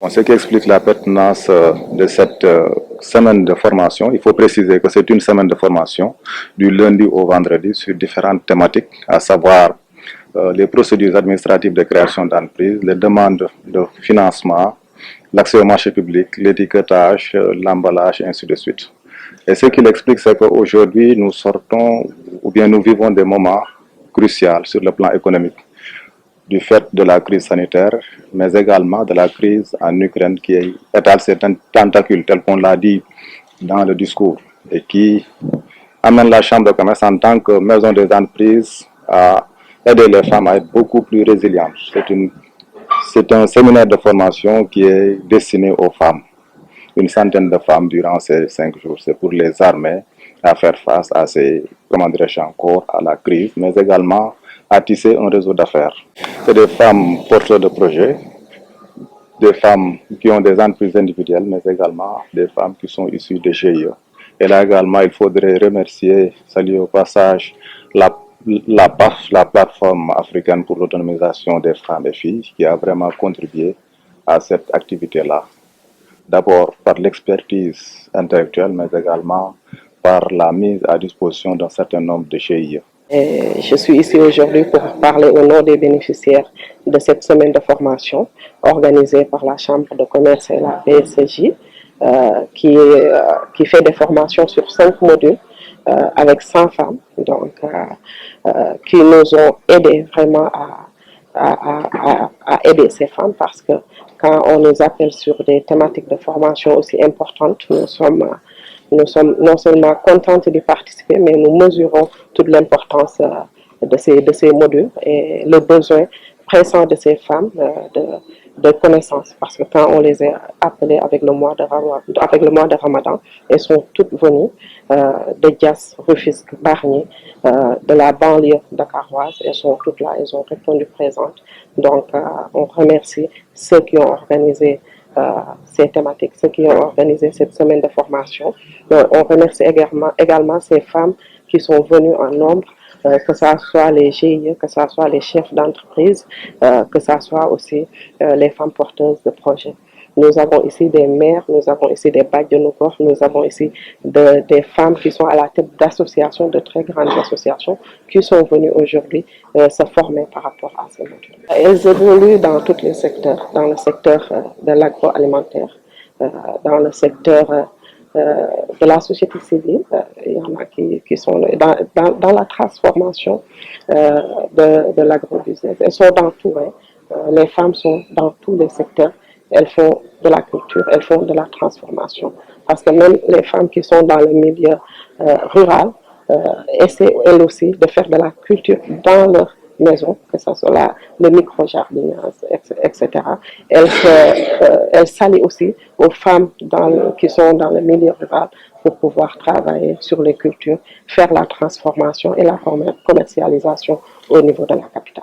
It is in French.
Ce qui explique la pertinence de cette semaine de formation, il faut préciser que c'est une semaine de formation du lundi au vendredi sur différentes thématiques, à savoir les procédures administratives de création d'entreprise, les demandes de financement, l'accès au marché public, l'étiquetage, l'emballage, et ainsi de suite. Et ce qui l'explique, c'est qu'aujourd'hui, nous sortons ou bien nous vivons des moments cruciaux sur le plan économique, du fait de la crise sanitaire, mais également de la crise en Ukraine qui étale ses tentacules, tel qu'on l'a dit dans le discours, et qui amène la Chambre de commerce en tant que maison des entreprises à aider les femmes à être beaucoup plus résilientes. C'est un séminaire de formation qui est destiné aux femmes. Une centaine de femmes durant ces 5 jours. C'est pour les armer à faire face à ces, comment dirais-je encore, à la crise, mais également à tisser un réseau d'affaires. C'est des femmes porteurs de projets, des femmes qui ont des entreprises individuelles, mais également des femmes qui sont issues des GIE. Et là également, il faudrait remercier, saluer au passage la PAF, la plateforme africaine pour l'autonomisation des femmes et filles, qui a vraiment contribué à cette activité-là. D'abord par l'expertise intellectuelle, mais également par la mise à disposition d'un certain nombre de GIE. Je suis ici aujourd'hui pour parler au nom des bénéficiaires de cette semaine de formation organisée par la Chambre de commerce et la BSCJ, qui fait des formations sur 5 modules avec 100 femmes, donc, qui nous ont aidés vraiment à aider ces femmes, parce que quand on nous appelle sur des thématiques de formation aussi importantes, nous sommes non seulement contentes d'y participer, mais nous mesurons toute l'importance de ces modules et le besoin pressant de ces femmes de connaissances. Parce que quand on les a appelées avec le mois de Ramadan, elles sont toutes venues de Dias, Rufisque, Bargny, de la banlieue dakaroise. Elles sont toutes là, elles ont répondu présentes. Donc, on remercie ceux qui ont organisé ces thématiques, ceux qui ont organisé cette semaine de formation. Donc, on remercie également ces femmes qui sont venues en nombre, que ce soit les GIE, que ce soit les chefs d'entreprise, que ce soit aussi les femmes porteuses de projets. Nous avons ici des mères, nous avons ici des Badjanokor, nous avons ici des femmes qui sont à la tête d'associations, de très grandes associations, qui sont venues aujourd'hui se former par rapport à ces modules. Elles évoluent dans tous les secteurs, dans le secteur de l'agroalimentaire, dans le secteur de la société civile. Il y en a qui sont dans la transformation de l'agrobusiness. Elles sont dans tout. Les femmes sont dans tous les secteurs. Elles font de la culture, elles font de la transformation. Parce que même les femmes qui sont dans le milieu rural essaient elles aussi de faire de la culture dans leur maison, que ce soit le micro-jardinage, etc. Elles s'allient aussi aux femmes qui sont dans le milieu rural pour pouvoir travailler sur les cultures, faire la transformation et la commercialisation au niveau de la capitale.